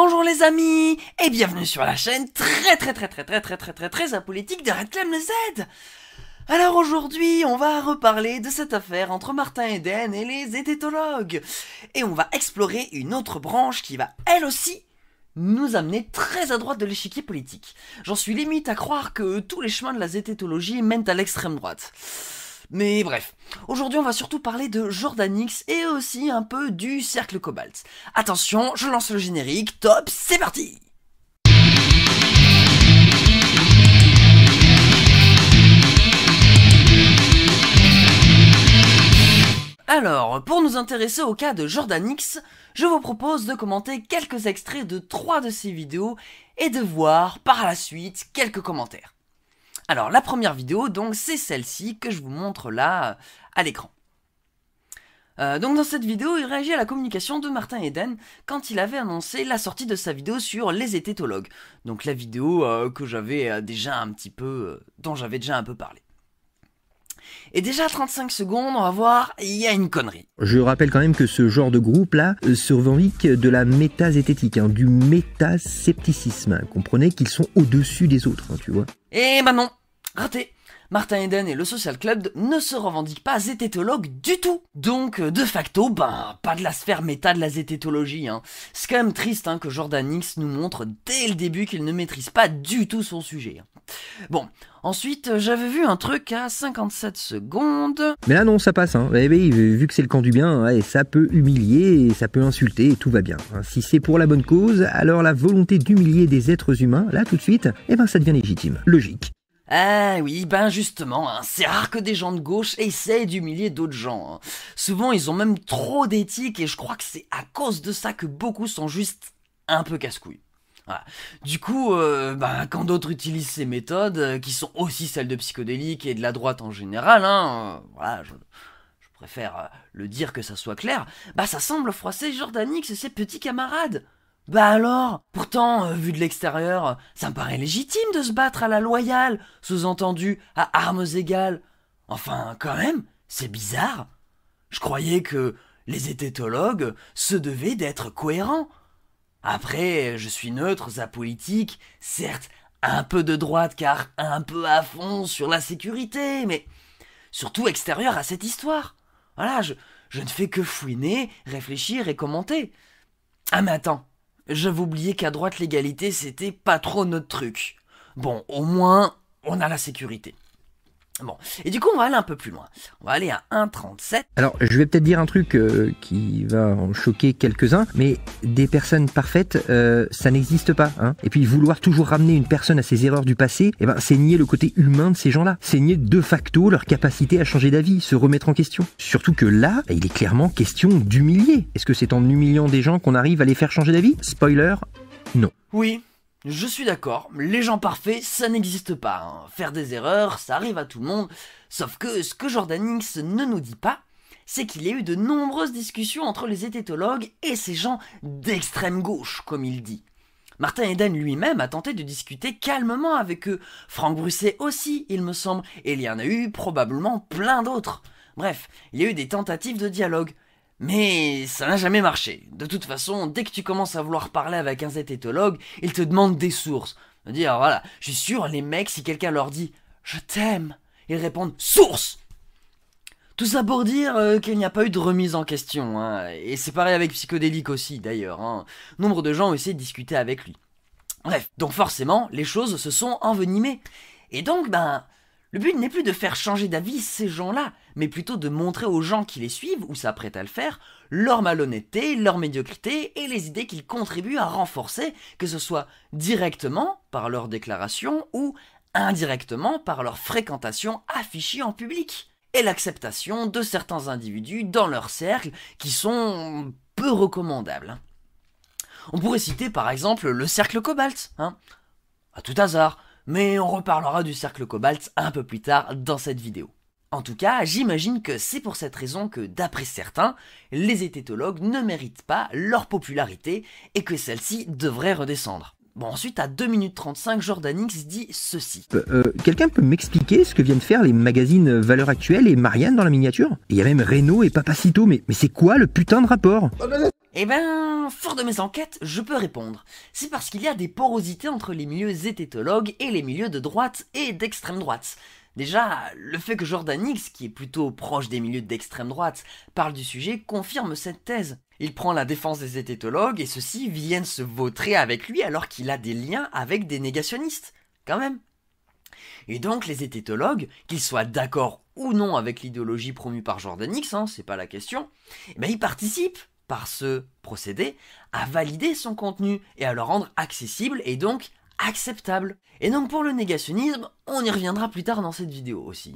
Bonjour les amis, et bienvenue sur la chaîne très apolitique de Red Clem le Z. Alors aujourd'hui, on va reparler de cette affaire entre Martin Eden et les zététologues. Et on va explorer une autre branche qui va, elle aussi, nous amener très à droite de l'échiquier politique. J'en suis limite à croire que tous les chemins de la zététologie mènent à l'extrême droite. Mais bref, aujourd'hui on va surtout parler de Jordan X et aussi un peu du Cercle Cobalt. Attention, je lance le générique, top, c'est parti! Alors, pour nous intéresser au cas de Jordan X, je vous propose de commenter quelques extraits de 3 de ses vidéos et de voir par la suite quelques commentaires. Alors, la première vidéo, donc, c'est celle-ci que je vous montre là, à l'écran. Donc, dans cette vidéo, il réagit à la communication de Martin Eden quand il avait annoncé la sortie de sa vidéo sur les zététologues. Donc, la vidéo que j'avais déjà un petit peu, dont j'avais déjà un peu parlé. Et déjà à 35 secondes, on va voir, il y a une connerie. Je rappelle quand même que ce genre de groupe-là se revendique de la métazététique, du métascepticisme. Comprenez qu'ils sont au-dessus des autres, tu vois. Et bah non, raté. Martin Eden et le Social Club ne se revendiquent pas zététologues du tout. Donc, de facto, pas de la sphère méta de la zététologie. C'est quand même triste que Jordan X nous montre dès le début qu'il ne maîtrise pas du tout son sujet. Bon, ensuite, j'avais vu un truc à 57 secondes. Mais là non, ça passe. Vu que c'est le camp du bien, ça peut humilier et ça peut insulter et tout va bien. Si c'est pour la bonne cause, alors la volonté d'humilier des êtres humains, là tout de suite, ça devient légitime, logique. Ah oui, justement, c'est rare que des gens de gauche essayent d'humilier d'autres gens. Souvent, ils ont même trop d'éthique et je crois que c'est à cause de ça que beaucoup sont juste un peu casse-couilles. Voilà. Du coup, quand d'autres utilisent ces méthodes, qui sont aussi celles de psychodéliques et de la droite en général, je préfère le dire que ça soit clair, ça semble froisser Jordan X et ses petits camarades. Alors, pourtant, vu de l'extérieur, ça me paraît légitime de se battre à la loyale, sous-entendu à armes égales. Enfin, quand même, c'est bizarre. Je croyais que les zététologues se devaient d'être cohérents. Après, je suis neutre, apolitique, certes, un peu de droite car un peu à fond sur la sécurité, mais surtout extérieur à cette histoire. Voilà, je ne fais que fouiner, réfléchir et commenter. Ah mais attends. J'avais oublié qu'à droite l'égalité c'était pas trop notre truc. Bon, au moins on a la sécurité. Bon, et du coup on va aller un peu plus loin. On va aller à 1,37. Alors je vais peut-être dire un truc qui va en choquer quelques-uns, mais des personnes parfaites, ça n'existe pas. Et puis vouloir toujours ramener une personne à ses erreurs du passé, c'est nier le côté humain de ces gens-là. C'est nier de facto leur capacité à changer d'avis, se remettre en question. Surtout que là, il est clairement question d'humilier. Est-ce que c'est en humiliant des gens qu'on arrive à les faire changer d'avis? Spoiler, non. Oui. Je suis d'accord, les gens parfaits, ça n'existe pas. Faire des erreurs, ça arrive à tout le monde. Sauf que ce que Jordan X ne nous dit pas, c'est qu'il y a eu de nombreuses discussions entre les zététologues et ces gens d'extrême gauche, comme il dit. Martin Eden lui-même a tenté de discuter calmement avec eux. Franck Brusset aussi, il me semble, et il y en a eu probablement plein d'autres. Bref, il y a eu des tentatives de dialogue. Mais ça n'a jamais marché. De toute façon, dès que tu commences à vouloir parler avec un zététologue, il te demande des sources. Dire, voilà, je suis sûr, les mecs, si quelqu'un leur dit « Je t'aime », ils répondent « Source !» Tout ça pour dire qu'il n'y a pas eu de remise en question. Et c'est pareil avec Psychodélique aussi, d'ailleurs. Nombre de gens ont essayé de discuter avec lui. Bref, donc forcément, les choses se sont envenimées. Et donc, le but n'est plus de faire changer d'avis ces gens-là, mais plutôt de montrer aux gens qui les suivent, ou s'apprêtent à le faire, leur malhonnêteté, leur médiocrité et les idées qu'ils contribuent à renforcer, que ce soit directement par leurs déclarations ou indirectement par leur fréquentation affichée en public, et l'acceptation de certains individus dans leur cercle qui sont peu recommandables. On pourrait citer par exemple le Cercle Cobalt, à tout hasard. Mais on reparlera du Cercle Cobalt un peu plus tard dans cette vidéo. En tout cas, j'imagine que c'est pour cette raison que, d'après certains, les zététologues ne méritent pas leur popularité et que celle-ci devrait redescendre. Bon, ensuite, à 2 minutes 35, Jordan X dit ceci. Quelqu'un peut m'expliquer ce que viennent faire les magazines Valeurs Actuelles et Marianne dans la miniature? Il y a même Reno et Papacito, mais c'est quoi le putain de rapport? Eh ben, fort de mes enquêtes, je peux répondre. C'est parce qu'il y a des porosités entre les milieux zététologues et les milieux de droite et d'extrême droite. Déjà, le fait que Jordan X, qui est plutôt proche des milieux d'extrême droite, parle du sujet confirme cette thèse. Il prend la défense des zététologues et ceux-ci viennent se vautrer avec lui alors qu'il a des liens avec des négationnistes. Quand même. Et donc les zététologues, qu'ils soient d'accord ou non avec l'idéologie promue par Jordan X, c'est pas la question, eh ben ils participent, par ce procédé, à valider son contenu et à le rendre accessible et donc acceptable. Et donc pour le négationnisme, on y reviendra plus tard dans cette vidéo aussi.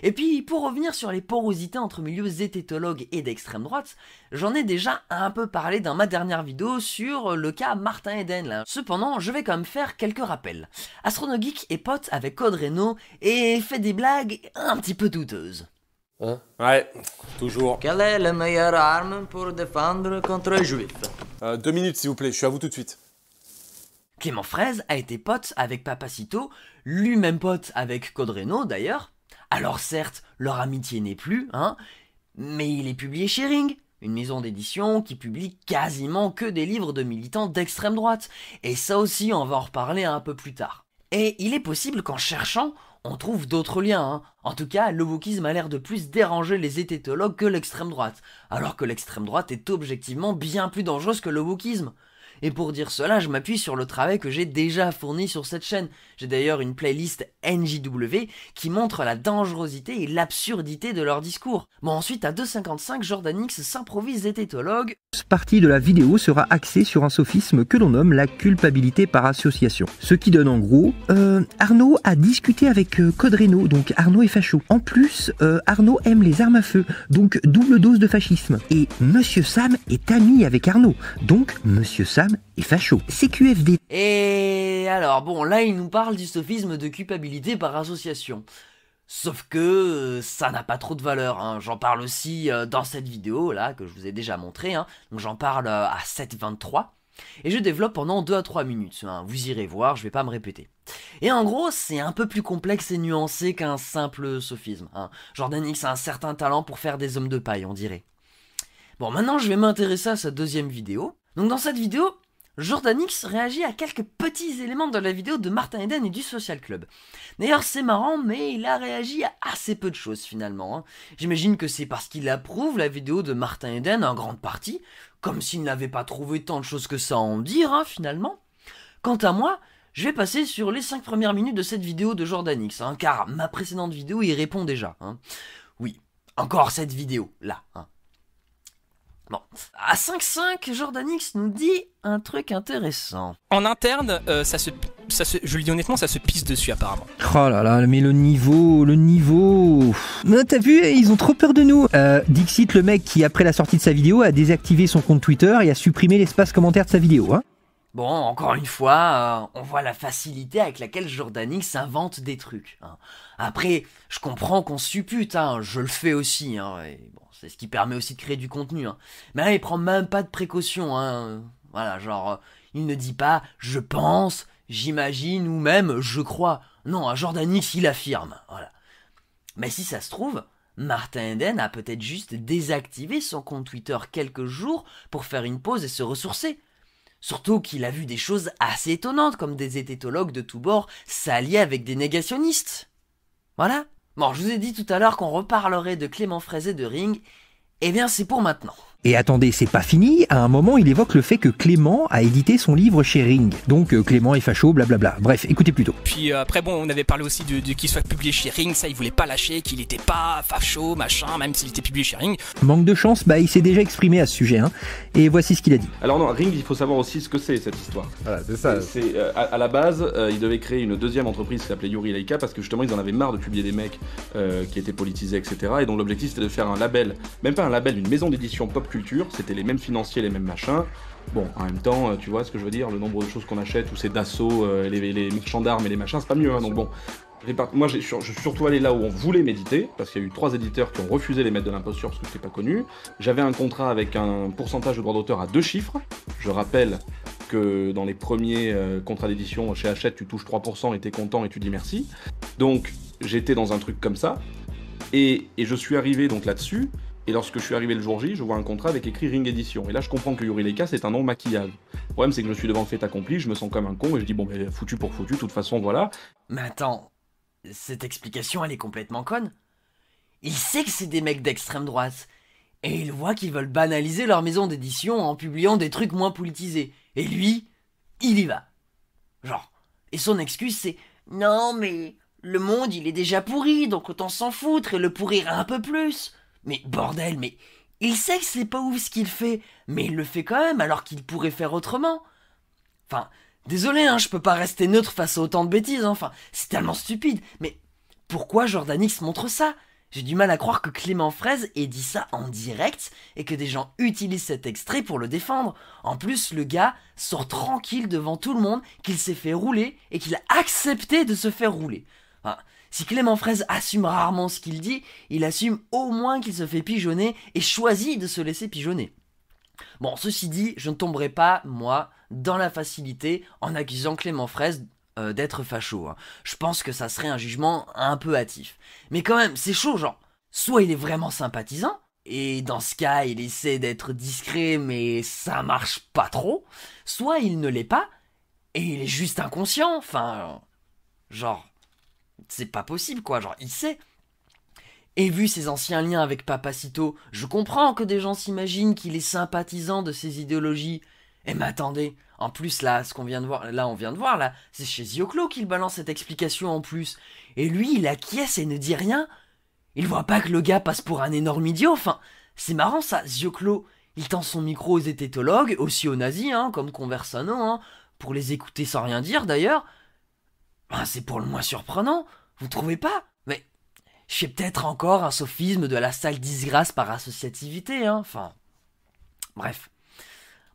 Et puis pour revenir sur les porosités entre milieux zététologues et d'extrême droite, j'en ai déjà un peu parlé dans ma dernière vidéo sur le cas Martin Eden là. Cependant, je vais quand même faire quelques rappels. AstronoGeek est pote avec Code Reno et fait des blagues un petit peu douteuses. Hein? Ouais, toujours. Quelle est la meilleure arme pour défendre contre les juifs? 2 minutes s'il vous plaît, je suis à vous tout de suite. Clément Fraise a été pote avec Papacito, lui-même pote avec Code Reno d'ailleurs. Alors certes, leur amitié n'est plus, mais il est publié chez Ring, une maison d'édition qui publie quasiment que des livres de militants d'extrême droite. Et ça aussi, on va en reparler un peu plus tard. Et il est possible qu'en cherchant, on trouve d'autres liens. En tout cas, le wokisme a l'air de plus déranger les zététologues que l'extrême droite, alors que l'extrême droite est objectivement bien plus dangereuse que le wokisme. Et pour dire cela, je m'appuie sur le travail que j'ai déjà fourni sur cette chaîne. J'ai d'ailleurs une playlist NJW qui montre la dangerosité et l'absurdité de leur discours. Bon, ensuite, à 2,55, Jordan X s'improvise zététologue. Cette partie de la vidéo sera axée sur un sophisme que l'on nomme la culpabilité par association. Ce qui donne en gros, Arnaud a discuté avec Code Reno, donc Arnaud est facho. En plus, Arnaud aime les armes à feu, donc double dose de fascisme. Et Monsieur Sam est ami avec Arnaud, donc Monsieur Sam est facho. CQFD. Et alors, bon, là, il nous parle du sophisme de culpabilité par association. Sauf que ça n'a pas trop de valeur. J'en parle aussi dans cette vidéo là que je vous ai déjà montré. Donc j'en parle à 7,23 et je développe pendant 2 à 3 minutes. Vous irez voir, je vais pas me répéter. Et en gros, c'est un peu plus complexe et nuancé qu'un simple sophisme. Jordan X a un certain talent pour faire des hommes de paille, on dirait. Bon, maintenant je vais m'intéresser à sa deuxième vidéo. Donc dans cette vidéo, Jordan X réagit à quelques petits éléments de la vidéo de Martin Eden et du Social Club. D'ailleurs c'est marrant, mais il a réagi à assez peu de choses finalement. J'imagine que c'est parce qu'il approuve la vidéo de Martin Eden en grande partie, comme s'il n'avait pas trouvé tant de choses que ça à en dire finalement. Quant à moi, je vais passer sur les 5 premières minutes de cette vidéo de Jordan X, car ma précédente vidéo y répond déjà. Oui, encore cette vidéo là. Bon, à 5,5, Jordan X nous dit un truc intéressant. En interne, je le dis honnêtement, ça se pisse dessus apparemment. Oh là là, mais le niveau... Non, t'as vu, ils ont trop peur de nous. Dixit, le mec qui, après la sortie de sa vidéo, a désactivé son compte Twitter et a supprimé l'espace commentaire de sa vidéo. Bon, encore une fois, on voit la facilité avec laquelle Jordan X invente des trucs. Après, je comprends qu'on suppute, je le fais aussi, et bon, c'est ce qui permet aussi de créer du contenu. Mais là, il prend même pas de précaution, Voilà, genre, il ne dit pas « je pense »,« j'imagine » ou même « je crois ». Non, Jordan X, il affirme, voilà. Mais si ça se trouve, Martin Eden a peut-être juste désactivé son compte Twitter quelques jours pour faire une pause et se ressourcer. Surtout qu'il a vu des choses assez étonnantes, comme des zététologues de tous bords s'allier avec des négationnistes. Voilà. Bon, je vous ai dit tout à l'heure qu'on reparlerait de Clément Fraise et de Ring. Eh bien, c'est pour maintenant. Et attendez, c'est pas fini, à un moment il évoque le fait que Clément a édité son livre chez Ring. Donc Clément est facho, blablabla. Bref, écoutez plutôt. Puis après bon, on avait parlé aussi de qu'il soit publié chez Ring, ça il voulait pas lâcher, qu'il était pas facho, machin, même s'il était publié chez Ring. Manque de chance, il s'est déjà exprimé à ce sujet, et voici ce qu'il a dit. Alors non, Ring, il faut savoir aussi ce que c'est cette histoire. Voilà, c'est ça. C'est, à la base, ils devaient créer une deuxième entreprise qui s'appelait Yuri Leica parce que justement ils en avaient marre de publier des mecs qui étaient politisés, etc. Et donc l'objectif c'était de faire un label, même pas un label, une maison d'édition pop culture, c'était les mêmes financiers, les mêmes machins. Bon, en même temps, tu vois ce que je veux dire, le nombre de choses qu'on achète, ou c'est d'assaut, les marchands d'armes et les machins, c'est pas mieux, donc bon. Moi, je suis surtout allé là où on voulait m'éditer, parce qu'il y a eu 3 éditeurs qui ont refusé les maîtres de l'imposture parce que c'était pas connu. J'avais un contrat avec un pourcentage de droits d'auteur à 2 chiffres. Je rappelle que dans les premiers contrats d'édition chez Hachette, tu touches 3% et t'es content et tu dis merci. Donc, j'étais dans un truc comme ça, et je suis arrivé donc là-dessus, Et lorsque je suis arrivé le jour J, je vois un contrat avec écrit Ring Edition. Et là, je comprends que Yuri Leica, c'est un nom maquillage. Le problème, c'est que je suis devant le fait accompli, je me sens comme un con et je dis, bon, ben, foutu pour foutu, de toute façon, voilà. Mais attends, cette explication, elle est complètement conne. Il sait que c'est des mecs d'extrême droite. Et il voit qu'ils veulent banaliser leur maison d'édition en publiant des trucs moins politisés. Et lui, il y va. Genre. Et son excuse, c'est « Non, mais le monde, il est déjà pourri, donc autant s'en foutre et le pourrir un peu plus. » Mais bordel, mais il sait que c'est pas ouf ce qu'il fait, mais il le fait quand même alors qu'il pourrait faire autrement. Enfin, désolé, hein, je peux pas rester neutre face à autant de bêtises, hein. Enfin, c'est tellement stupide. Mais pourquoi Jordan X montre ça ? J'ai du mal à croire que Clément Fraise ait dit ça en direct et que des gens utilisent cet extrait pour le défendre. En plus, le gars sort tranquille devant tout le monde qu'il s'est fait rouler et qu'il a accepté de se faire rouler. Enfin, si Clément Fraise assume rarement ce qu'il dit, il assume au moins qu'il se fait pigeonner et choisit de se laisser pigeonner. Bon, ceci dit, je ne tomberai pas, moi, dans la facilité en accusant Clément Fraise d'être facho. Hein. Je pense que ça serait un jugement un peu hâtif. Mais quand même, c'est chaud, genre. Soit il est vraiment sympathisant, et dans ce cas, il essaie d'être discret, mais ça marche pas trop. Soit il ne l'est pas, et il est juste inconscient. Enfin, genre, c'est pas possible, quoi. Genre, il sait. Et vu ses anciens liens avec Papacito, je comprends que des gens s'imaginent qu'il est sympathisant de ses idéologies. Et mais attendez, en plus là, ce qu'on vient de voir, là, c'est chez Zioclo qu'il balance cette explication en plus. Et lui, il acquiesce et ne dit rien. Il voit pas que le gars passe pour un énorme idiot. Enfin, c'est marrant ça, Zioclo, il tend son micro aux hététologues, aussi aux nazis, hein, comme Conversano, hein, pour les écouter sans rien dire d'ailleurs. Ben, c'est pour le moins surprenant, vous trouvez pas ? Mais je fais peut-être encore un sophisme de la sale disgrâce par associativité, hein, enfin... Bref.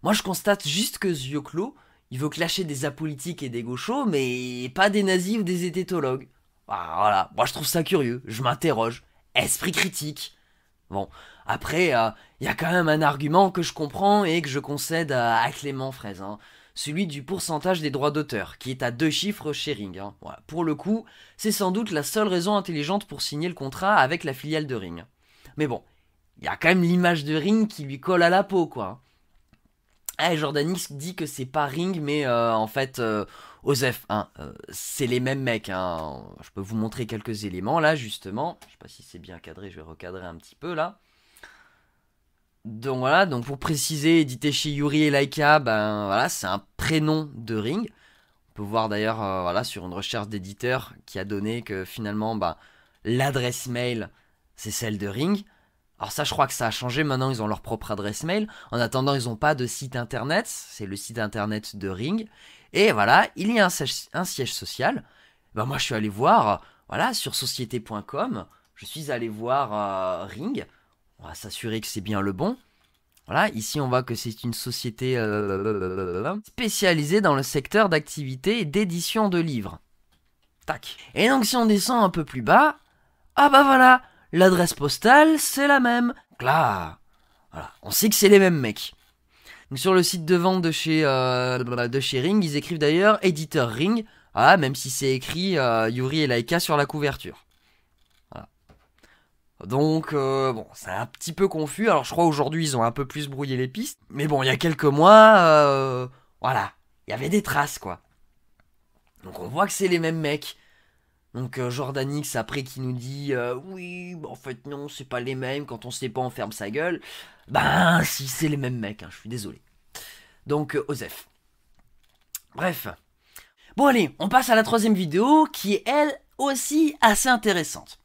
Moi, je constate juste que Zioclo, il veut clasher des apolitiques et des gauchos, mais pas des nazis ou des hététologues. Ah, voilà, moi je trouve ça curieux, je m'interroge. Esprit critique. Bon, après, y a quand même un argument que je comprends et que je concède à Clément Fraise, hein. Celui du pourcentage des droits d'auteur, qui est à 2 chiffres chez Ring. Hein. Voilà. Pour le coup, c'est sans doute la seule raison intelligente pour signer le contrat avec la filiale de Ring. Mais bon, il y a quand même l'image de Ring qui lui colle à la peau, quoi. Jordan X dit que c'est pas Ring, mais en fait, Osef, hein, c'est les mêmes mecs. Hein. Je peux vous montrer quelques éléments là, justement. Je sais pas si c'est bien cadré, je vais recadrer un petit peu là. Donc voilà, donc pour préciser, édité chez Yuri et Laika, ben voilà, c'est un prénom de Ring. On peut voir d'ailleurs, voilà, sur une recherche d'éditeur qui a donné que finalement, ben, l'adresse mail, c'est celle de Ring. Alors ça, je crois que ça a changé, maintenant ils ont leur propre adresse mail. En attendant, ils n'ont pas de site internet, c'est le site internet de Ring. Et voilà, il y a un siège social. Ben moi, je suis allé voir, voilà, sur société.com, je suis allé voir Ring. On va s'assurer que c'est bien le bon. Voilà, ici on voit que c'est une société spécialisée dans le secteur d'activité d'édition de livres. Tac. Et donc si on descend un peu plus bas, ah bah voilà, l'adresse postale c'est la même. Donc là, voilà, on sait que c'est les mêmes mecs. Donc sur le site de vente de chez Ring, ils écrivent d'ailleurs éditeur Ring, voilà, même si c'est écrit Yuri et Laika sur la couverture. Voilà. Donc bon, c'est un petit peu confus. Alors je crois aujourd'hui ils ont un peu plus brouillé les pistes, mais bon, il y a quelques mois, voilà, il y avait des traces quoi. Donc on voit que c'est les mêmes mecs. Donc Jordan X après qui nous dit oui, bah, en fait non, c'est pas les mêmes, quand on sait pas on ferme sa gueule. Ben si, c'est les mêmes mecs, hein, je suis désolé. Donc Osef. Bref. Bon allez, on passe à la troisième vidéo qui est elle aussi assez intéressante.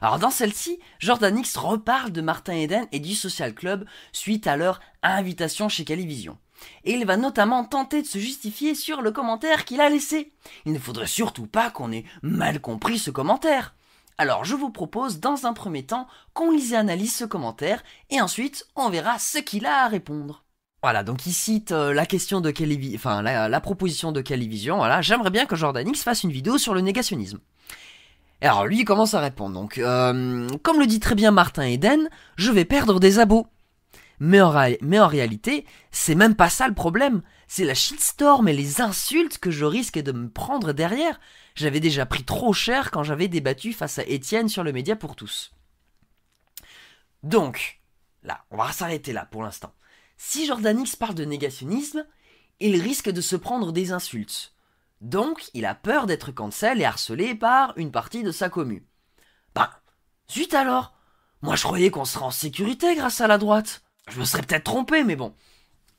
Alors dans celle-ci, Jordan X reparle de Martin Eden et du Social Club suite à leur invitation chez Calivision. Et il va notamment tenter de se justifier sur le commentaire qu'il a laissé. Il ne faudrait surtout pas qu'on ait mal compris ce commentaire. Alors je vous propose dans un premier temps qu'on lise et analyse ce commentaire et ensuite on verra ce qu'il a à répondre. Voilà, donc il cite la question de la proposition de Calivision. Voilà, j'aimerais bien que Jordan X fasse une vidéo sur le négationnisme. Et alors lui il commence à répondre. Donc comme le dit très bien Martin Eden, je vais perdre des abos. Mais en réalité, c'est même pas ça le problème. C'est la shitstorm et les insultes que je risque de me prendre derrière. J'avais déjà pris trop cher quand j'avais débattu face à Étienne sur le Média pour tous. Donc, là, on va s'arrêter là pour l'instant. Si Jordan X parle de négationnisme, il risque de se prendre des insultes. Donc, il a peur d'être cancel et harcelé par une partie de sa commu. Ben, zut alors! Moi je croyais qu'on serait en sécurité grâce à la droite. Je me serais peut-être trompé, mais bon.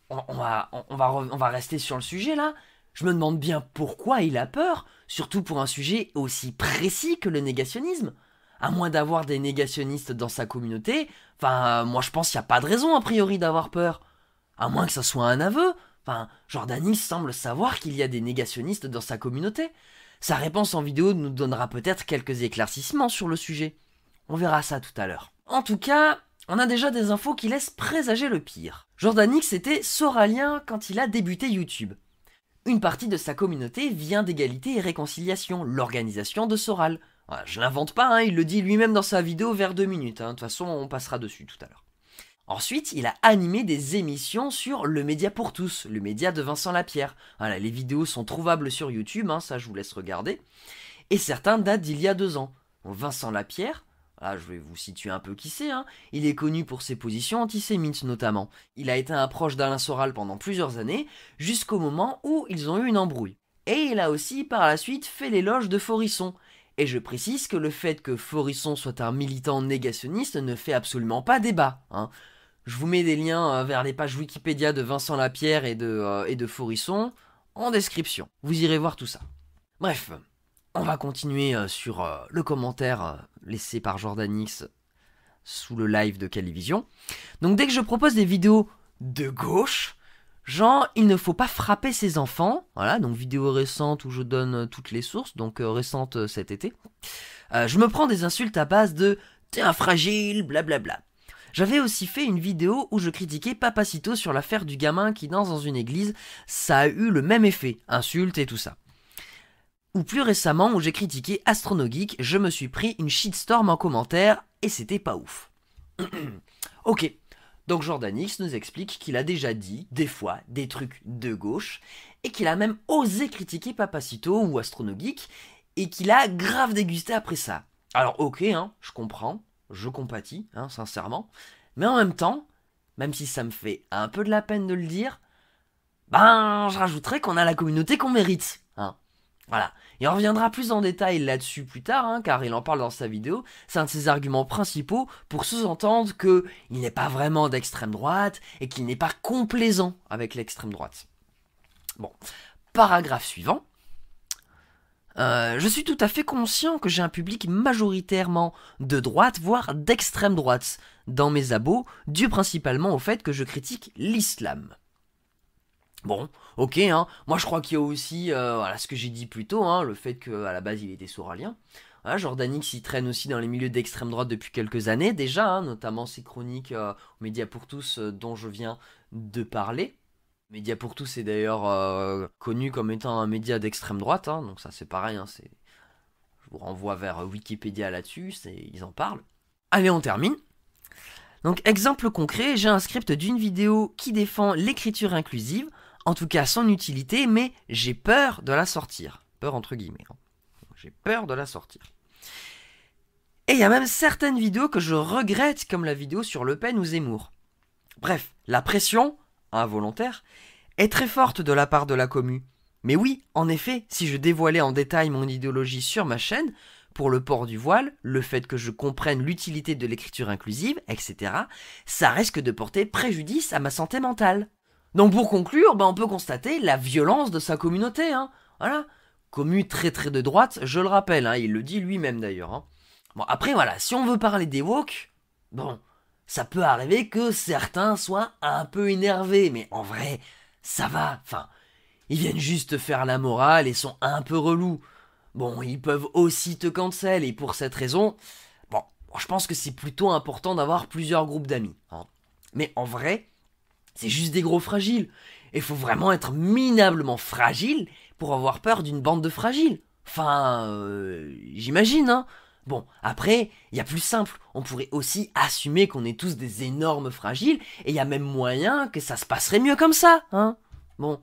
On va rester sur le sujet là. Je me demande bien pourquoi il a peur, surtout pour un sujet aussi précis que le négationnisme. À moins d'avoir des négationnistes dans sa communauté, moi je pense qu'il n'y a pas de raison a priori d'avoir peur. À moins que ça soit un aveu. Jordan X semble savoir qu'il y a des négationnistes dans sa communauté. Sa réponse en vidéo nous donnera peut-être quelques éclaircissements sur le sujet. On verra ça tout à l'heure. En tout cas, on a déjà des infos qui laissent présager le pire. Jordan X était soralien quand il a débuté YouTube. Une partie de sa communauté vient d'Égalité et Réconciliation, l'organisation de Soral. Voilà, je l'invente pas, il le dit lui-même dans sa vidéo vers 2 minutes. De toute façon, on passera dessus tout à l'heure. Ensuite, il a animé des émissions sur Le Média pour tous, le média de Vincent Lapierre. Voilà, les vidéos sont trouvables sur YouTube, ça je vous laisse regarder. Et certains datent d'il y a 2 ans. Vincent Lapierre, là, je vais vous situer un peu qui c'est, il est connu pour ses positions antisémites notamment. Il a été un proche d'Alain Soral pendant plusieurs années, jusqu'au moment où ils ont eu une embrouille. Et il a aussi par la suite fait l'éloge de Forisson. Et je précise que le fait que Forisson soit un militant négationniste ne fait absolument pas débat. Je vous mets des liens vers les pages Wikipédia de Vincent Lapierre et de Forisson en description. Vous irez voir tout ça. Bref, on va continuer sur le commentaire laissé par Jordan X sous le live de Calivision. Donc dès que je propose des vidéos de gauche, genre il ne faut pas frapper ses enfants, voilà, donc vidéo récente où je donne toutes les sources, donc récente cet été, je me prends des insultes à base de « t'es un fragile, blablabla ». J'avais aussi fait une vidéo où je critiquais Papacito sur l'affaire du gamin qui danse dans une église, ça a eu le même effet, insultes et tout ça. Ou plus récemment où j'ai critiqué AstronoGeek, je me suis pris une shitstorm en commentaire et c'était pas ouf. Ok, donc Jordan X nous explique qu'il a déjà dit, des fois, des trucs de gauche, et qu'il a même osé critiquer Papacito ou AstronoGeek, et qu'il a grave dégusté après ça. Alors ok, je comprends, je compatis, sincèrement, mais en même temps, même si ça me fait un peu de la peine de le dire, je rajouterais qu'on a la communauté qu'on mérite, Voilà, et on reviendra plus en détail là-dessus plus tard, car il en parle dans sa vidéo. C'est un de ses arguments principaux pour sous-entendre qu'il n'est pas vraiment d'extrême droite et qu'il n'est pas complaisant avec l'extrême droite. Bon, paragraphe suivant. Je suis tout à fait conscient que j'ai un public majoritairement de droite, voire d'extrême droite, dans mes abos, dû principalement au fait que je critique l'islam. Bon, ok, moi je crois qu'il y a aussi, ce que j'ai dit plus tôt, le fait qu'à la base il était soralien. Voilà, Jordan X il traîne aussi dans les milieux d'extrême droite depuis quelques années déjà, notamment ses chroniques aux Médias pour tous dont je viens de parler. Médias pour tous est d'ailleurs connu comme étant un média d'extrême droite, donc ça c'est pareil, je vous renvoie vers Wikipédia là-dessus, ils en parlent. Allez, on termine. Donc exemple concret, j'ai un script d'une vidéo qui défend l'écriture inclusive, en tout cas son utilité, mais j'ai peur de la sortir. Peur entre guillemets. J'ai peur de la sortir. Et il y a même certaines vidéos que je regrette, comme la vidéo sur Le Pen ou Zemmour. Bref, la pression, involontaire, est très forte de la part de la commu. Mais oui, en effet, si je dévoilais en détail mon idéologie sur ma chaîne, pour le port du voile, le fait que je comprenne l'utilité de l'écriture inclusive, etc., ça risque de porter préjudice à ma santé mentale. Donc pour conclure, on peut constater la violence de sa communauté, Voilà. Commu très très de droite, je le rappelle, il le dit lui-même d'ailleurs, Bon, après voilà, si on veut parler des woke, ça peut arriver que certains soient un peu énervés, mais en vrai, ça va, ils viennent juste faire la morale et sont un peu relous. Bon, ils peuvent aussi te cancel, et pour cette raison, je pense que c'est plutôt important d'avoir plusieurs groupes d'amis, Mais en vrai, c'est juste des gros fragiles. Et faut vraiment être minablement fragile pour avoir peur d'une bande de fragiles. J'imagine, Bon, après, il y a plus simple. On pourrait aussi assumer qu'on est tous des énormes fragiles, et il y a même moyen que ça se passerait mieux comme ça, Bon.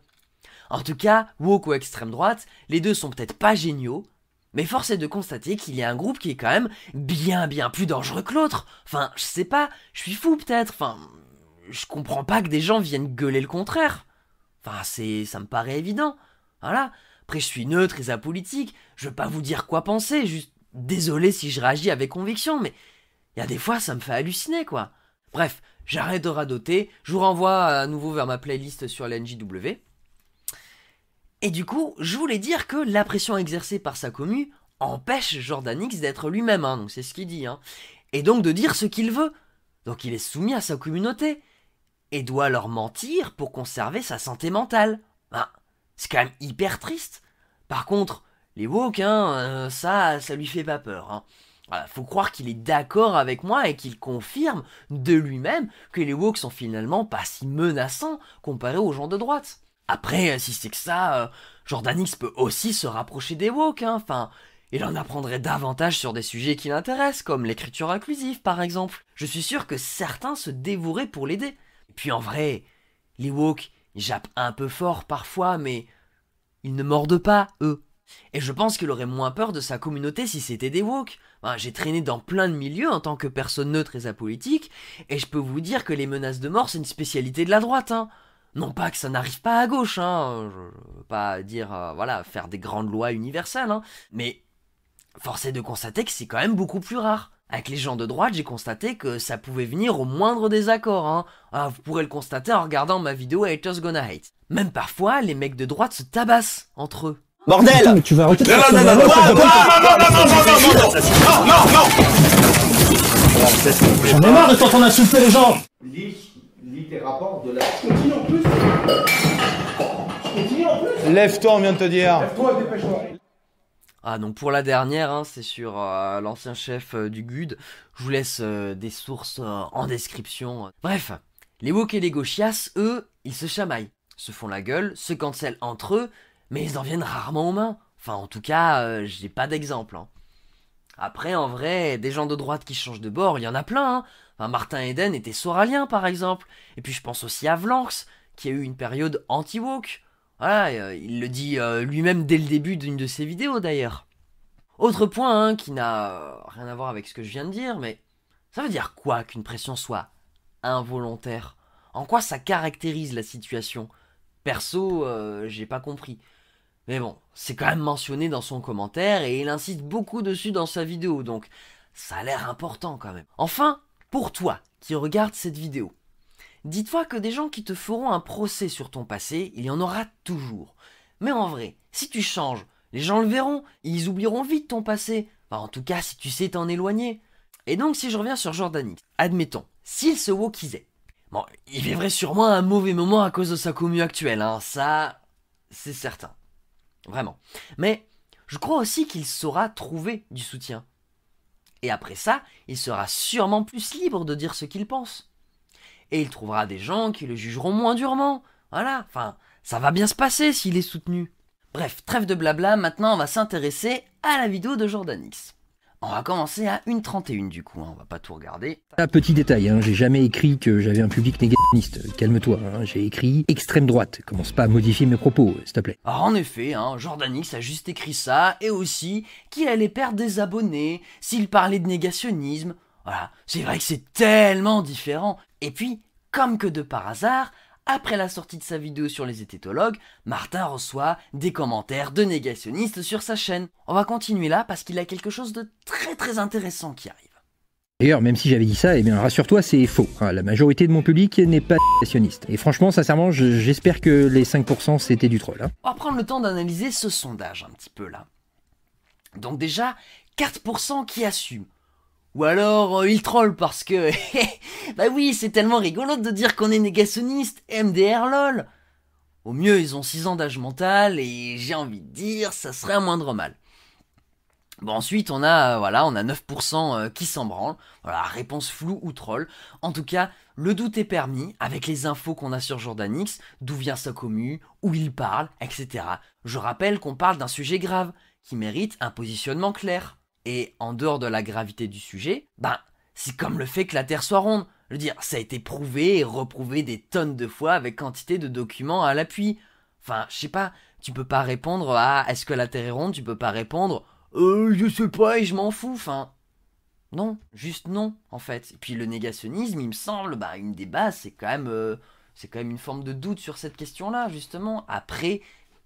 En tout cas, woke ou extrême droite, les deux sont peut-être pas géniaux, Mais force est de constater qu'il y a un groupe qui est quand même bien plus dangereux que l'autre. Enfin, je sais pas, je suis fou peut-être, enfin, je comprends pas que des gens viennent gueuler le contraire. Enfin, ça me paraît évident, voilà. Après, je suis neutre et apolitique, je veux pas vous dire quoi penser, juste désolé si je réagis avec conviction, mais il y a des fois, ça me fait halluciner, quoi. Bref, j'arrête de radoter, je vous renvoie à nouveau vers ma playlist sur la NJW. Et du coup, je voulais dire que la pression exercée par sa commu empêche Jordan X d'être lui-même, hein, donc c'est ce qu'il dit, hein, et donc de dire ce qu'il veut. Donc il est soumis à sa communauté, et doit leur mentir pour conserver sa santé mentale. Ben, c'est quand même hyper triste. Par contre, les woke, hein, ça lui fait pas peur, hein. Voilà, faut croire qu'il est d'accord avec moi et qu'il confirme de lui-même que les woke sont finalement pas si menaçants comparés aux gens de droite. Après, si c'est que ça, Jordan X peut aussi se rapprocher des woke, hein. Enfin, il en apprendrait davantage sur des sujets qui l'intéressent, comme l'écriture inclusive par exemple. Je suis sûr que certains se dévoueraient pour l'aider. Et puis en vrai, les woke, ils jappent un peu fort parfois, mais ils ne mordent pas, eux. Et je pense qu'il aurait moins peur de sa communauté si c'était des woke. Enfin, j'ai traîné dans plein de milieux en tant que personne neutre et apolitique, et je peux vous dire que les menaces de mort, c'est une spécialité de la droite, hein. Non pas que ça n'arrive pas à gauche, hein, je veux pas dire, voilà, faire des grandes lois universelles, hein, mais force est de constater que c'est quand même beaucoup plus rare. Avec les gens de droite, j'ai constaté que ça pouvait venir au moindre désaccord, hein. Ah, vous pourrez le constater en regardant ma vidéo Haters Gonna Hate. Même parfois, les mecs de droite se tabassent entre eux. Bordel! Putain, mais tu vas arrêter de Non, faire non, ça, non, non, J'en ai marre de t'entendre insulter les gens. Lis tes rapports de la... Je continue en plus. Lève-toi, on vient de te dire. Lève-toi et dépêche-toi. Ah, donc pour la dernière, hein, c'est sur l'ancien chef du GUD. Je vous laisse des sources en description. Bref, les woke et les gauchias, eux, ils se chamaillent, se font la gueule, se cancellent entre eux, mais ils en viennent rarement aux mains. Enfin, en tout cas, j'ai pas d'exemple, hein. Après, en vrai, des gens de droite qui changent de bord, il y en a plein, hein. Enfin, Martin Eden était soralien, par exemple. Et puis je pense aussi à Vlanx, qui a eu une période anti-woke. Voilà, il le dit lui-même dès le début d'une de ses vidéos, d'ailleurs. Autre point, hein, qui n'a rien à voir avec ce que je viens de dire, mais ça veut dire quoi qu'une pression soit involontaire? En quoi ça caractérise la situation? Perso, j'ai pas compris. Mais bon, c'est quand même mentionné dans son commentaire et il insiste beaucoup dessus dans sa vidéo, donc ça a l'air important quand même. Enfin, pour toi qui regardes cette vidéo, dis-toi que des gens qui te feront un procès sur ton passé, il y en aura toujours. Mais en vrai, si tu changes, les gens le verront, ils oublieront vite ton passé. Enfin, en tout cas, si tu sais t'en éloigner. Et donc, si je reviens sur Jordan X, admettons, s'il se wokisait, bon, il vivrait sûrement un mauvais moment à cause de sa commu actuelle, hein, ça, c'est certain. Vraiment. Mais je crois aussi qu'il saura trouver du soutien. Et après ça, il sera sûrement plus libre de dire ce qu'il pense. Et il trouvera des gens qui le jugeront moins durement. Voilà, enfin, ça va bien se passer s'il est soutenu. Bref, trêve de blabla, maintenant on va s'intéresser à la vidéo de Jordan X. On va commencer à 1h31 du coup, hein, on va pas tout regarder. Ah, petit détail, hein, j'ai jamais écrit que j'avais un public négationniste. Calme-toi, hein, j'ai écrit extrême droite. Commence pas à modifier mes propos, s'il te plaît. Alors en effet, hein, Jordan X a juste écrit ça, et aussi qu'il allait perdre des abonnés s'il parlait de négationnisme. Voilà, c'est vrai que c'est tellement différent. Et puis, comme que de par hasard, après la sortie de sa vidéo sur les hététologues, Martin reçoit des commentaires de négationnistes sur sa chaîne. On va continuer là parce qu'il a quelque chose de très intéressant qui arrive. D'ailleurs, même si j'avais dit ça, eh bien rassure-toi, c'est faux. Hein, la majorité de mon public n'est pas négationniste. Et franchement, sincèrement, j'espère que les 5% c'était du troll. Hein. On va prendre le temps d'analyser ce sondage un petit peu là. Donc déjà, 4% qui assument. Ou alors, ils trollent parce que... bah oui, c'est tellement rigolo de dire qu'on est négationniste, MDR lol. Au mieux, ils ont 6 ans d'âge mental, et j'ai envie de dire, ça serait un moindre mal. Bon, ensuite, on a 9% qui s'en branlent. Voilà, réponse floue ou troll. En tout cas, le doute est permis, avec les infos qu'on a sur Jordan X, d'où vient sa commu, où il parle, etc. Je rappelle qu'on parle d'un sujet grave, qui mérite un positionnement clair. Et en dehors de la gravité du sujet, c'est comme le fait que la Terre soit ronde. Je veux dire, ça a été prouvé et reprouvé des tonnes de fois avec quantité de documents à l'appui. Enfin, je sais pas, tu peux pas répondre à est-ce que la Terre est ronde, tu peux pas répondre je sais pas et je m'en fous, enfin... Non, juste non, en fait. Et puis le négationnisme, il me semble, une des bases, c'est quand même une forme de doute sur cette question-là, justement, après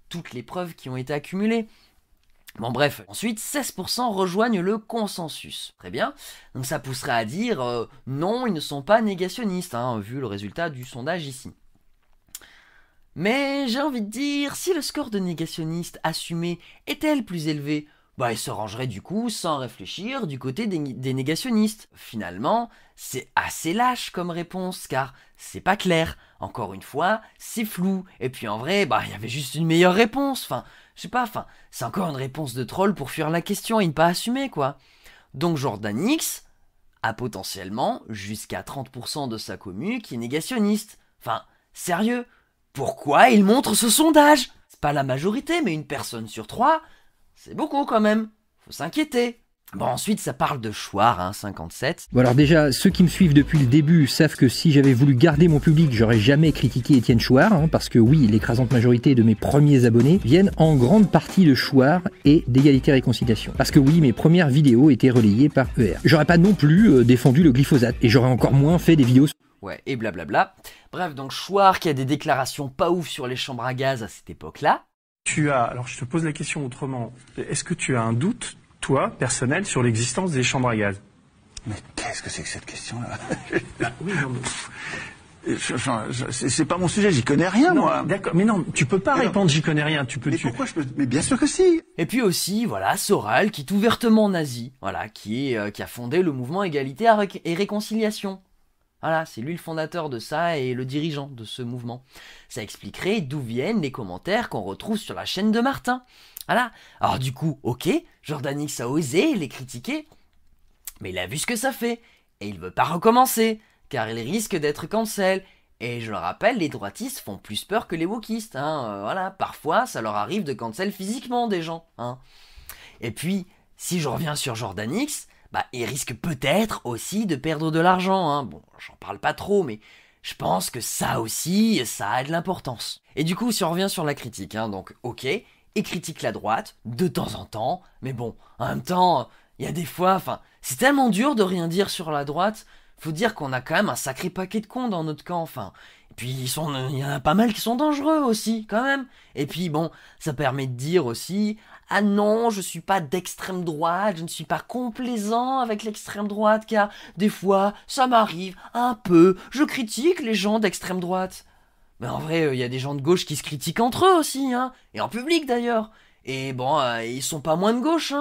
toutes les preuves qui ont été accumulées. Bon bref, ensuite 16% rejoignent le consensus. Très bien, donc ça pousserait à dire non, ils ne sont pas négationnistes, vu le résultat du sondage ici. Mais j'ai envie de dire, si le score de négationnistes assumés était le plus élevé, il se rangerait du coup, sans réfléchir, du côté des négationnistes. Finalement, c'est assez lâche comme réponse, car c'est pas clair. Encore une fois, c'est flou. Et puis en vrai, il y avait juste une meilleure réponse. Je sais pas, c'est encore une réponse de troll pour fuir la question et ne pas assumer, quoi. Donc Jordan X a potentiellement jusqu'à 30% de sa commu qui est négationniste. Sérieux, pourquoi il montre ce sondage? C'est pas la majorité, mais une personne sur 3, c'est beaucoup quand même. Faut s'inquiéter. Bon, ensuite, ça parle de Chouard, 57. Bon, alors déjà, ceux qui me suivent depuis le début savent que si j'avais voulu garder mon public, j'aurais jamais critiqué Étienne Chouard, parce que oui, l'écrasante majorité de mes premiers abonnés viennent en grande partie de Chouard et d'égalité et réconciliation. Parce que oui, mes premières vidéos étaient relayées par ER. J'aurais pas non plus défendu le glyphosate, et j'aurais encore moins fait des vidéos... Ouais, et blablabla. Bref, donc Chouard qui a des déclarations pas ouf sur les chambres à gaz à cette époque-là. Alors je te pose la question autrement, est-ce que tu as un doute, toi, personnel, sur l'existence des chambres à gaz? Mais qu'est-ce que c'est que cette question-là? Oui, non, mais... C'est pas mon sujet, j'y connais rien, non, moi. D'accord, mais non, tu peux pas répondre, j'y connais rien. Pourquoi je peux... Mais bien sûr que si. Et puis aussi, voilà, Soral, qui est ouvertement nazi, voilà, qui a fondé le mouvement Égalité et Réconciliation. Voilà, c'est lui le fondateur de ça et le dirigeant de ce mouvement. Ça expliquerait d'où viennent les commentaires qu'on retrouve sur la chaîne de Martin. Voilà. Alors du coup, ok, Jordan X a osé les critiquer, mais il a vu ce que ça fait, et il veut pas recommencer, car il risque d'être cancel. Et je le rappelle, les droitistes font plus peur que les wokistes, voilà, parfois ça leur arrive de cancel physiquement des gens, Et puis, si je reviens sur Jordan X, il risque peut-être aussi de perdre de l'argent, Bon, j'en parle pas trop, mais je pense que ça aussi, ça a de l'importance. Et du coup, si on revient sur la critique, donc ok, et critique la droite, de temps en temps, mais bon, en même temps, il y a des fois, c'est tellement dur de rien dire sur la droite, faut dire qu'on a quand même un sacré paquet de cons dans notre camp, et puis il y en a pas mal qui sont dangereux aussi, quand même. Et puis bon, ça permet de dire aussi, ah non, je suis pas d'extrême droite, je ne suis pas complaisant avec l'extrême droite, car des fois, ça m'arrive un peu, je critique les gens d'extrême droite. Mais en vrai, il y a des gens de gauche qui se critiquent entre eux aussi, et en public d'ailleurs. Et bon, ils sont pas moins de gauche,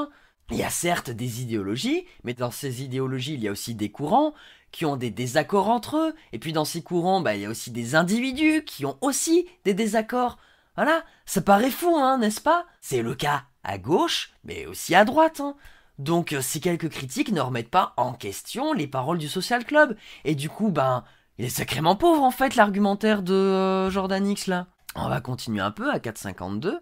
Il y a certes des idéologies, mais dans ces idéologies, il y a aussi des courants qui ont des désaccords entre eux, et puis dans ces courants, il y a aussi des individus qui ont aussi des désaccords. Voilà, ça paraît fou, n'est-ce pas? C'est le cas à gauche, mais aussi à droite, Donc ces quelques critiques ne remettent pas en question les paroles du Social Club, et du coup, il est sacrément pauvre en fait l'argumentaire de Jordan X là. On va continuer un peu à 4,52.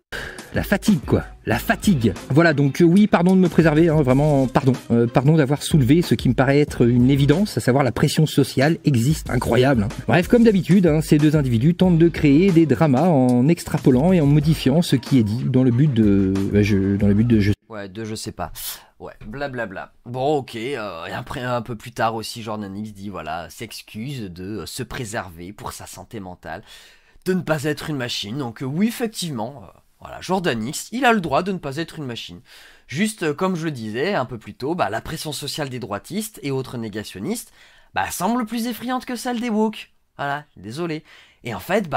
La fatigue, quoi. La fatigue. Voilà, donc oui, pardon de me préserver, vraiment, pardon. Pardon d'avoir soulevé ce qui me paraît être une évidence, à savoir la pression sociale existe, incroyable. Bref, comme d'habitude, ces deux individus tentent de créer des dramas en extrapolant et en modifiant ce qui est dit dans le but de... Ouais, je sais pas. Ouais, blablabla. Bon, ok, et après, un peu plus tard aussi, Jordan X dit, voilà, s'excuse de se préserver pour sa santé mentale, de ne pas être une machine. Donc oui, effectivement... Voilà, Jordan X, il a le droit de ne pas être une machine. Juste, comme je le disais un peu plus tôt, la pression sociale des droitistes et autres négationnistes, semble plus effrayante que celle des woke. Voilà, désolé. Et en fait,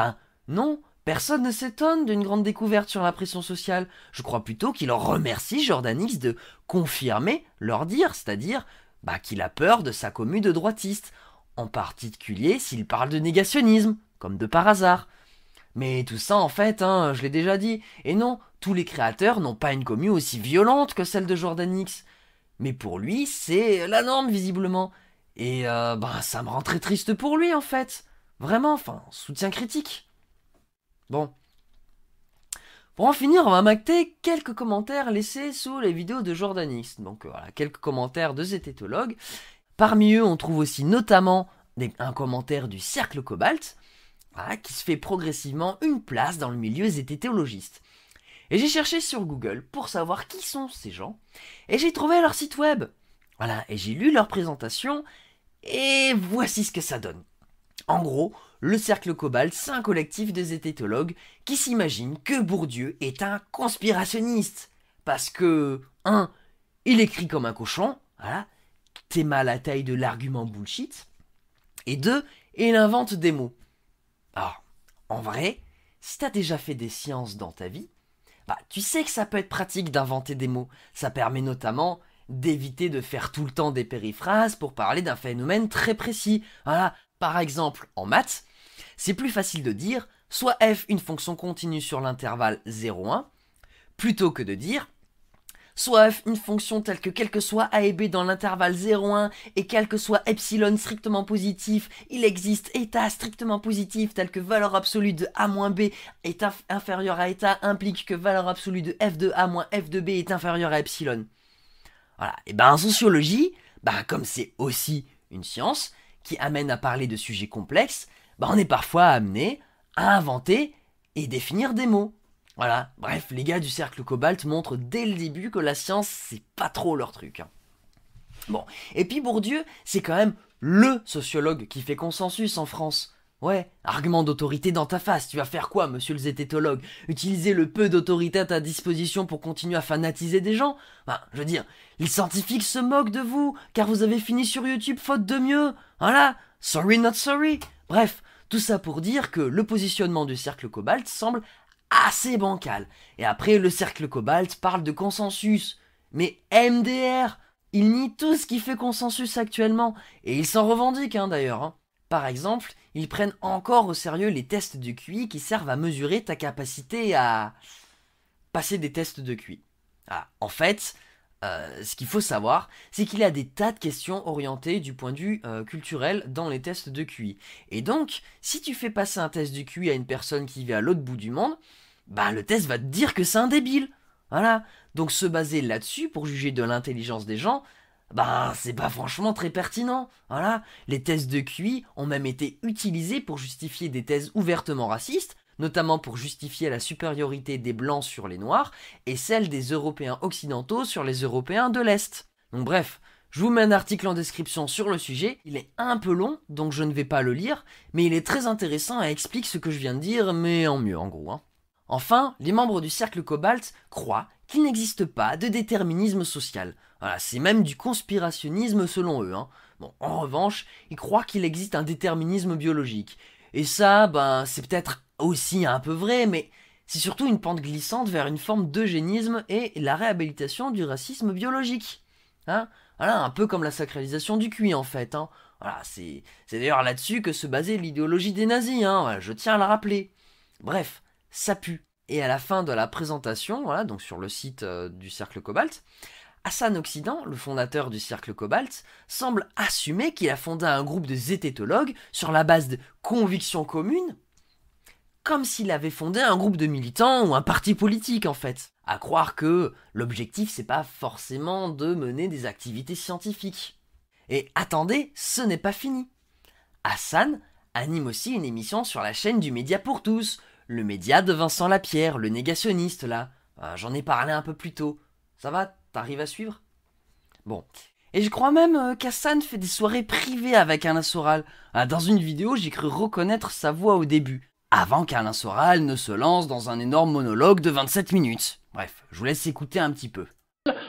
non, personne ne s'étonne d'une grande découverte sur la pression sociale. Je crois plutôt qu'il leur remercie Jordan X de confirmer leur dire, c'est-à-dire qu'il a peur de sa commu de droitistes, en particulier s'il parle de négationnisme, comme de par hasard. Mais tout ça, en fait, je l'ai déjà dit. Et non, tous les créateurs n'ont pas une commu aussi violente que celle de Jordan X. Mais pour lui, c'est la norme, visiblement. Et ça me rend très triste pour lui, en fait. Vraiment, soutien critique. Bon. Pour en finir, on va mater quelques commentaires laissés sous les vidéos de Jordan X. Donc voilà, quelques commentaires de zététologues. Parmi eux, on trouve aussi notamment un commentaire du Cercle Cobalt, qui se fait progressivement une place dans le milieu zététologiste. Et j'ai cherché sur Google pour savoir qui sont ces gens, et j'ai trouvé leur site web. Voilà, et j'ai lu leur présentation, et voici ce que ça donne. En gros, le Cercle Cobalt, c'est un collectif de zététologues qui s'imaginent que Bourdieu est un conspirationniste. Parce que, 1, il écrit comme un cochon, voilà, t'es mal à la taille de l'argument bullshit, et 2, il invente des mots. Alors, en vrai, si t'as déjà fait des sciences dans ta vie, bah, tu sais que ça peut être pratique d'inventer des mots. Ça permet notamment d'éviter de faire tout le temps des périphrases pour parler d'un phénomène très précis. Voilà, par exemple, en maths, c'est plus facile de dire soit f une fonction continue sur l'intervalle 0,1, plutôt que de dire soit f une fonction telle que quel que soit a et b dans l'intervalle 0,1 et quel que soit epsilon strictement positif, il existe état strictement positif tel que valeur absolue de a moins b est inférieur à état implique que valeur absolue de f de a moins f de b est inférieure à epsilon. Voilà, et ben en sociologie, comme c'est aussi une science qui amène à parler de sujets complexes, on est parfois amené à inventer et définir des mots. Voilà, bref, les gars du Cercle Cobalt montrent dès le début que la science, c'est pas trop leur truc. Bon, et puis Bourdieu, c'est quand même LE sociologue qui fait consensus en France. Ouais, argument d'autorité dans ta face, tu vas faire quoi, monsieur le zététologue? Utiliser le peu d'autorité à ta disposition pour continuer à fanatiser des gens? Je veux dire, les scientifiques se moquent de vous, car vous avez fini sur YouTube faute de mieux. Voilà, sorry not sorry. Bref, tout ça pour dire que le positionnement du Cercle Cobalt semble assez bancal. Et après, le Cercle Cobalt parle de consensus. Mais MDR, il nie tout ce qui fait consensus actuellement. Et ils s'en revendiquent d'ailleurs. Par exemple, ils prennent encore au sérieux les tests de QI qui servent à mesurer ta capacité à passer des tests de QI. En fait, ce qu'il faut savoir, c'est qu'il y a des tas de questions orientées du point de vue culturel dans les tests de QI. Et donc, si tu fais passer un test de QI à une personne qui vit à l'autre bout du monde, le test va te dire que c'est un débile. Voilà. Donc se baser là-dessus pour juger de l'intelligence des gens, c'est pas franchement très pertinent. Voilà. Les tests de QI ont même été utilisés pour justifier des thèses ouvertement racistes, notamment pour justifier la supériorité des Blancs sur les Noirs et celle des Européens occidentaux sur les Européens de l'Est. Donc bref, je vous mets un article en description sur le sujet, il est un peu long, donc je ne vais pas le lire, mais il est très intéressant et explique ce que je viens de dire, mais en mieux en gros. Enfin, les membres du Cercle Cobalt croient qu'il n'existe pas de déterminisme social. Voilà, c'est même du conspirationnisme selon eux. Bon, en revanche, ils croient qu'il existe un déterminisme biologique. Et ça, c'est peut-être aussi un peu vrai, mais c'est surtout une pente glissante vers une forme d'eugénisme et la réhabilitation du racisme biologique. Voilà, un peu comme la sacralisation du QI en fait. Voilà, c'est d'ailleurs là-dessus que se basait l'idéologie des nazis, voilà, je tiens à le rappeler. Bref, ça pue. Et à la fin de la présentation, voilà, donc sur le site du Cercle Cobalt, Hassan Occident, le fondateur du Cercle Cobalt, semble assumer qu'il a fondé un groupe de zététologues sur la base de convictions communes, comme s'il avait fondé un groupe de militants ou un parti politique en fait. À croire que l'objectif c'est pas forcément de mener des activités scientifiques. Et attendez, ce n'est pas fini. Hassan anime aussi une émission sur la chaîne du Média pour tous, le média de Vincent Lapierre, le négationniste là. J'en ai parlé un peu plus tôt. Ça va, t'arrives à suivre? Bon. Et je crois même qu'Hassan fait des soirées privées avec Alain Soral. Dans une vidéo, j'ai cru reconnaître sa voix au début, avant qu'Alain Soral ne se lance dans un énorme monologue de 27 minutes. Bref, je vous laisse écouter un petit peu.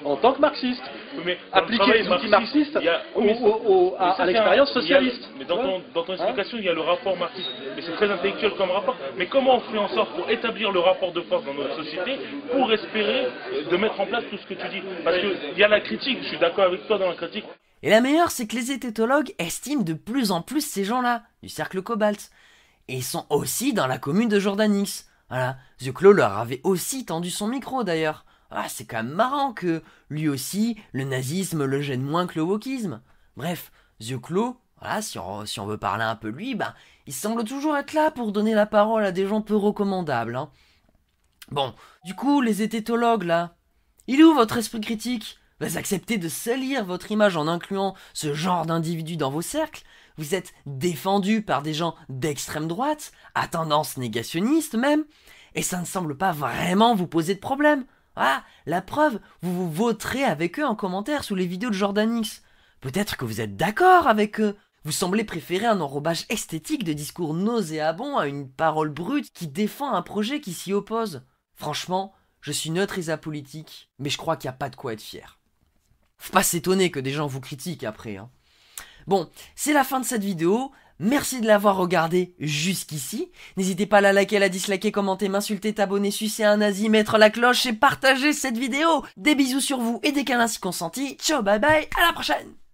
En tant que marxiste, mais appliquer les outils marxistes à l'expérience socialiste. Mais dans ton explication, il y a le rapport marxiste. Mais c'est très intellectuel comme rapport. Mais comment on fait en sorte pour établir le rapport de force dans notre société pour espérer de mettre en place tout ce que tu dis? Parce qu'il y a la critique, je suis d'accord avec toi dans la critique. Et la meilleure, c'est que les zététologues estiment de plus en plus ces gens-là, du Cercle Cobalt. Et ils sont aussi dans la commune de Jordanix. Voilà, The Claw leur avait aussi tendu son micro d'ailleurs. C'est quand même marrant que, lui aussi, le nazisme le gêne moins que le wokisme. Bref, The Claw, voilà, si on veut parler un peu de lui, il semble toujours être là pour donner la parole à des gens peu recommandables. Bon, du coup, les zététologues, là, il est où votre esprit critique? Vous acceptez de salir votre image en incluant ce genre d'individus dans vos cercles? Vous êtes défendus par des gens d'extrême droite, à tendance négationniste même? Et ça ne semble pas vraiment vous poser de problème. Ah, la preuve, vous voterez avec eux en commentaire sous les vidéos de Jordan X. Peut-être que vous êtes d'accord avec eux. Vous semblez préférer un enrobage esthétique de discours nauséabonds à une parole brute qui défend un projet qui s'y oppose. Franchement, je suis neutre et apolitique, mais je crois qu'il n'y a pas de quoi être fier. Faut pas s'étonner que des gens vous critiquent après, hein. Bon, c'est la fin de cette vidéo. Merci de l'avoir regardé jusqu'ici. N'hésitez pas à la liker, à la disliker, commenter, m'insulter, t'abonner, sucer un nazi, mettre la cloche et partager cette vidéo. Des bisous sur vous et des câlins si consentis. Ciao, bye bye, à la prochaine!